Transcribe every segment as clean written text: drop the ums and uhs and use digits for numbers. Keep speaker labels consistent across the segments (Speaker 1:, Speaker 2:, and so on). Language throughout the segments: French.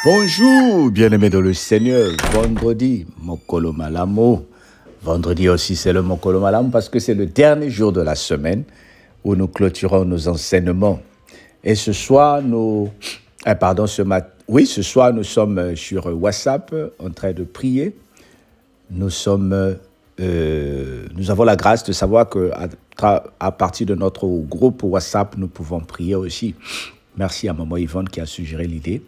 Speaker 1: Bonjour, bien-aimés dans le Seigneur. Vendredi, Mokolo Malamo. Vendredi aussi, c'est le Mokolo Malamo parce que c'est le dernier jour de la semaine où nous clôturons nos enseignements. Et ce soir, ce soir, nous sommes sur WhatsApp en train de prier. Nous avons la grâce de savoir qu'à partir de notre groupe WhatsApp, nous pouvons prier aussi. Merci à Maman Yvonne qui a suggéré l'idée.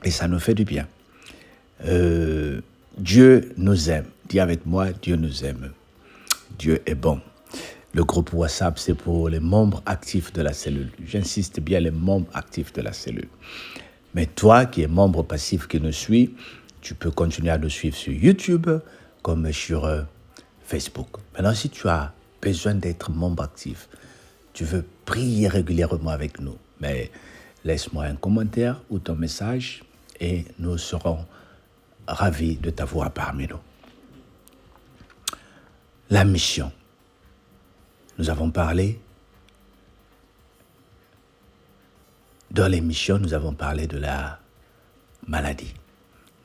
Speaker 1: Et ça nous fait du bien. Dieu nous aime. Dis avec moi, Dieu nous aime. Dieu est bon. Le groupe WhatsApp, c'est pour les membres actifs de la cellule. J'insiste bien, les membres actifs de la cellule. Mais toi qui es membre passif qui nous suit, tu peux continuer à nous suivre sur YouTube comme sur Facebook. Maintenant, si tu as besoin d'être membre actif, tu veux prier régulièrement avec nous, mais laisse-moi un commentaire ou ton message et nous serons ravis de t'avoir parmi nous. La mission. Nous avons parlé, dans les missions, nous avons parlé de la maladie.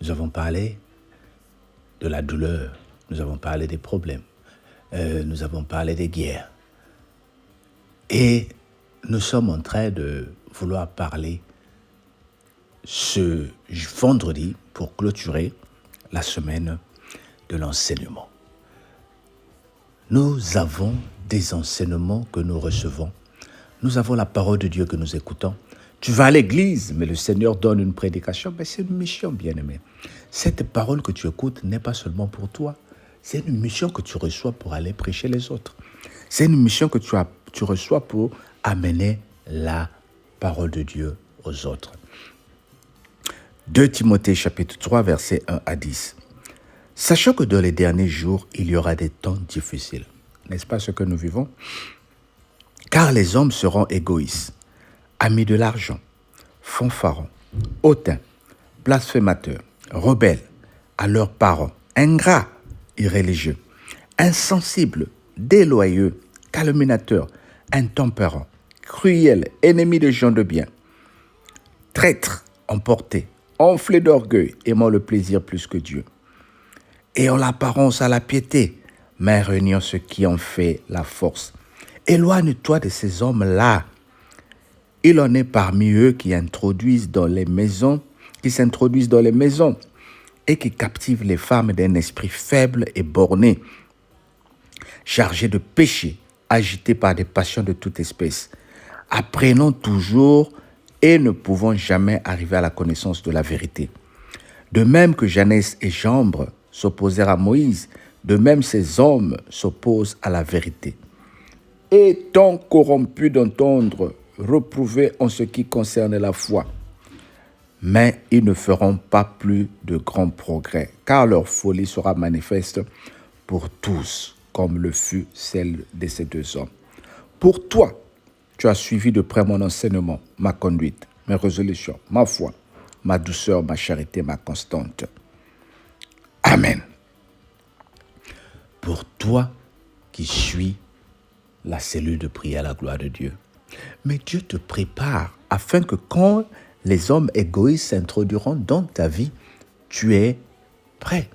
Speaker 1: Nous avons parlé de la douleur. Nous avons parlé des problèmes. Nous avons parlé des guerres. Et nous sommes en train de vouloir parler ce vendredi pour clôturer la semaine de l'enseignement. Nous avons des enseignements que nous recevons. Nous avons la parole de Dieu que nous écoutons. Tu vas à l'église, mais le Seigneur donne une prédication. Mais c'est une mission, bien-aimé. Cette parole que tu écoutes n'est pas seulement pour toi. C'est une mission que tu reçois pour aller prêcher les autres. C'est une mission que tu reçois pour amener la parole de Dieu aux autres. 2 Timothée chapitre 3, versets 1 à 10. Sachant que dans les derniers jours, il y aura des temps difficiles. N'est-ce pas ce que nous vivons? Car les hommes seront égoïstes, amis de l'argent, fanfarons, hautains, blasphémateurs, rebelles à leurs parents, ingrats, irréligieux, insensibles, déloyaux, calomniateurs, intempérants, cruels, ennemis des gens de bien, traîtres, emportés, enflés d'orgueil, aimant le plaisir plus que Dieu, ayant l'apparence à la piété, mais réuniant ce qui en fait la force. Éloigne-toi de ces hommes-là. Il en est parmi eux qui s'introduisent dans les maisons et qui captivent les femmes d'un esprit faible et borné, chargés de péché, agités par des passions de toute espèce, apprenant toujours et ne pouvant jamais arriver à la connaissance de la vérité. De même que Janès et Jambre s'opposèrent à Moïse, de même ces hommes s'opposent à la vérité. Étant corrompus d'entendre, reprouvés en ce qui concerne la foi, mais ils ne feront pas plus de grands progrès, car leur folie sera manifeste pour tous, comme le fut celle de ces deux hommes. Pour toi, tu as suivi de près mon enseignement, ma conduite, mes résolutions, ma foi, ma douceur, ma charité, ma constante. Amen. Pour toi qui suis la cellule de prière à la gloire de Dieu. Mais Dieu te prépare afin que quand les hommes égoïstes s'introduiront dans ta vie, tu es prêt.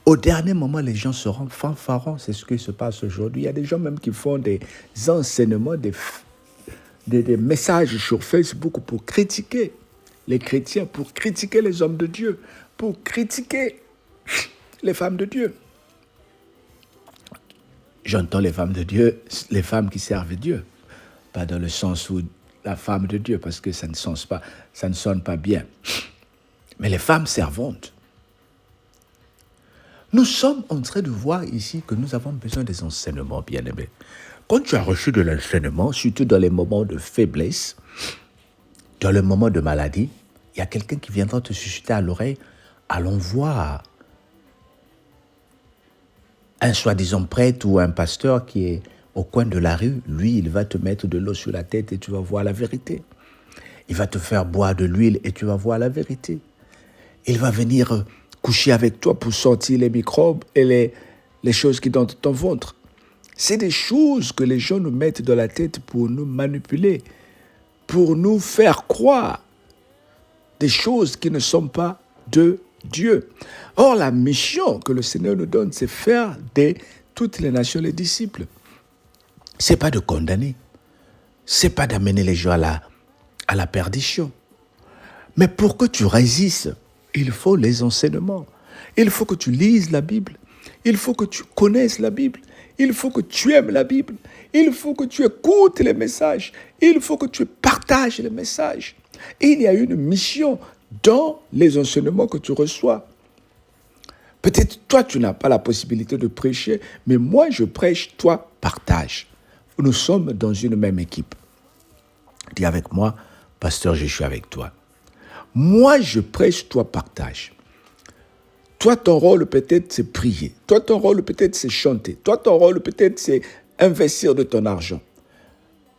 Speaker 1: Au dernier moment, les gens seront fanfarons. C'est ce qui se passe aujourd'hui. Il y a des gens même qui font des enseignements, des messages sur Facebook pour critiquer les chrétiens, pour critiquer les hommes de Dieu, pour critiquer les femmes de Dieu. J'entends les femmes de Dieu, les femmes qui servent Dieu. Pas dans le sens où la femme de Dieu, parce que ça ne sonne pas bien. Mais les femmes servantes. Nous sommes en train de voir ici que nous avons besoin des enseignements, bien-aimés. Quand tu as reçu de l'enseignement, surtout dans les moments de faiblesse, dans les moments de maladie, il y a quelqu'un qui viendra te susciter à l'oreille. Allons voir un soi-disant prêtre ou un pasteur qui est au coin de la rue. Lui, il va te mettre de l'eau sur la tête et tu vas voir la vérité. Il va te faire boire de l'huile et tu vas voir la vérité. Il va venir coucher avec toi pour sortir les microbes et les choses qui sont dans ton ventre. C'est des choses que les gens nous mettent dans la tête pour nous manipuler, pour nous faire croire des choses qui ne sont pas de Dieu. Or, la mission que le Seigneur nous donne, c'est faire de toutes les nations les disciples. Ce n'est pas de condamner. Ce n'est pas d'amener les gens à la perdition. Mais pour que tu résistes, il faut les enseignements. Il faut que tu lises la Bible. Il faut que tu connaisses la Bible. Il faut que tu aimes la Bible. Il faut que tu écoutes les messages. Il faut que tu partages les messages. Il y a une mission dans les enseignements que tu reçois. Peut-être toi, tu n'as pas la possibilité de prêcher, mais moi, je prêche, toi, partage. Nous sommes dans une même équipe. Dis avec moi, pasteur, je suis avec toi. Moi, je prêche, toi, partage. Toi, ton rôle, peut-être, c'est prier. Toi, ton rôle, peut-être, c'est chanter. Toi, ton rôle, peut-être, c'est investir de ton argent.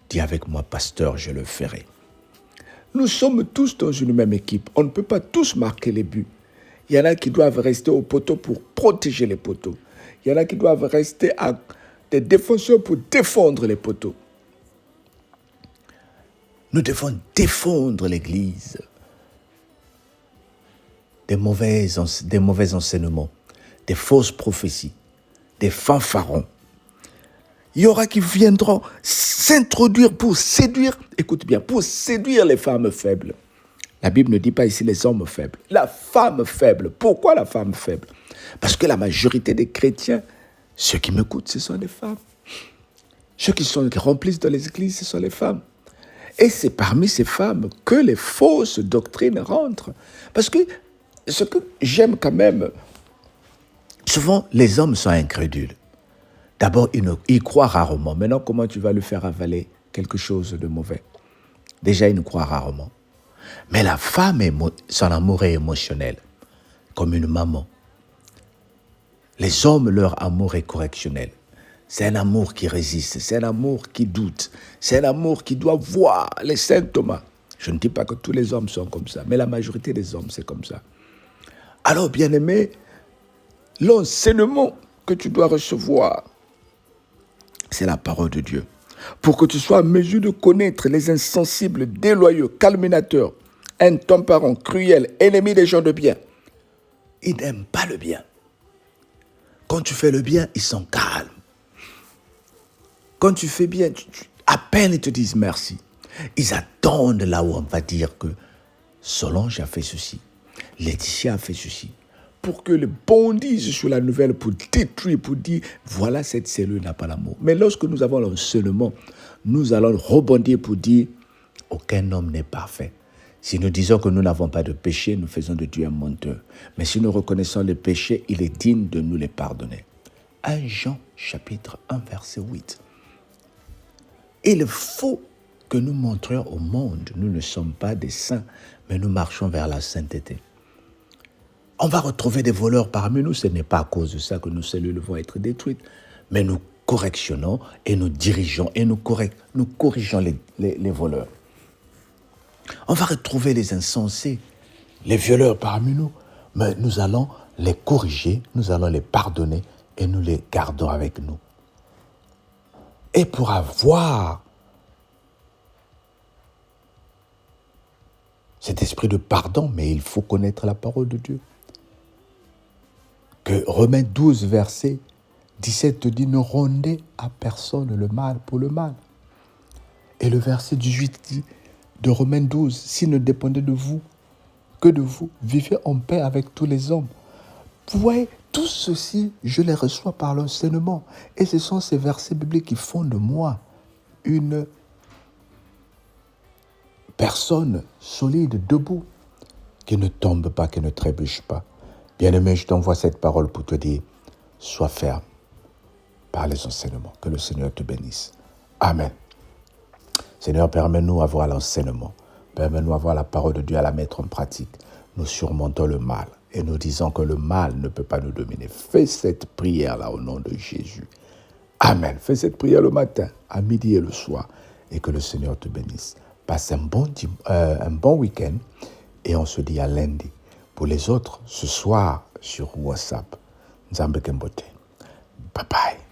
Speaker 1: Dis avec moi, pasteur, je le ferai. Nous sommes tous dans une même équipe. On ne peut pas tous marquer les buts. Il y en a qui doivent rester au poteau pour protéger les poteaux. Il y en a qui doivent rester des défenseurs pour défendre les poteaux. Nous devons défendre l'Église des mauvais enseignements, des fausses prophéties, des fanfarons. Il y aura qui viendront s'introduire pour séduire, écoute bien, pour séduire les femmes faibles. La Bible ne dit pas ici les hommes faibles. La femme faible. Pourquoi la femme faible? Parce que la majorité des chrétiens, ceux qui m'écoutent, ce sont des femmes. Ceux qui remplissent dans les églises, ce sont les femmes. Et c'est parmi ces femmes que les fausses doctrines rentrent. Parce que ce que j'aime quand même, souvent les hommes sont incrédules. D'abord, ils croient rarement. Maintenant, comment tu vas lui faire avaler quelque chose de mauvais? Déjà, ils ne croient rarement. Mais la femme, son amour est émotionnel, comme une maman. Les hommes, leur amour est correctionnel. C'est un amour qui résiste, c'est un amour qui doute, c'est un amour qui doit voir les symptômes. Je ne dis pas que tous les hommes sont comme ça, mais la majorité des hommes, c'est comme ça. Alors, bien-aimé, l'enseignement que tu dois recevoir, c'est la parole de Dieu. Pour que tu sois en mesure de connaître les insensibles, déloyaux, calminateurs, intempérants, cruels, ennemis des gens de bien. Ils n'aiment pas le bien. Quand tu fais le bien, ils sont calmes. Quand tu fais bien, à peine ils te disent merci. Ils attendent là où on va dire que Solange a fait ceci, Laetitia a fait ceci. Pour que les bondissent sur la nouvelle, pour détruire, pour dire, voilà, cette cellule n'a pas l'amour. Mais lorsque nous avons l'enseignement, nous allons rebondir pour dire, aucun homme n'est parfait. Si nous disons que nous n'avons pas de péché, nous faisons de Dieu un menteur. Mais si nous reconnaissons les péchés, il est digne de nous les pardonner. 1 Jean, chapitre 1, verset 8. Il faut que nous montrions au monde, nous ne sommes pas des saints, mais nous marchons vers la sainteté. On va retrouver des voleurs parmi nous, ce n'est pas à cause de ça que nos cellules vont être détruites, mais nous correctionnons et nous dirigeons et nous corrigeons les voleurs. On va retrouver les insensés, les violeurs parmi nous, mais nous allons les corriger, nous allons les pardonner et nous les gardons avec nous. Et pour avoir cet esprit de pardon, mais il faut connaître la parole de Dieu. Que Romains 12, verset 17 te dit, ne rendez à personne le mal pour le mal. Et le verset 18 dit, de Romains 12, s'il ne dépendait de vous, que de vous, vivez en paix avec tous les hommes. Vous voyez, tout ceci, je les reçois par l'enseignement. Et ce sont ces versets bibliques qui font de moi une personne solide, debout, qui ne tombe pas, qui ne trébuche pas. Bien-aimé, je t'envoie cette parole pour te dire, sois ferme par les enseignements. Que le Seigneur te bénisse. Amen. Seigneur, permets-nous d'avoir l'enseignement. Permets-nous d'avoir la parole de Dieu à la mettre en pratique. Nous surmontons le mal et nous disons que le mal ne peut pas nous dominer. Fais cette prière-là au nom de Jésus. Amen. Fais cette prière le matin, à midi et le soir et que le Seigneur te bénisse. Passe un bon week-end et on se dit à lundi. Pour les autres, ce soir sur WhatsApp. Nzambe Kembote. Bye bye.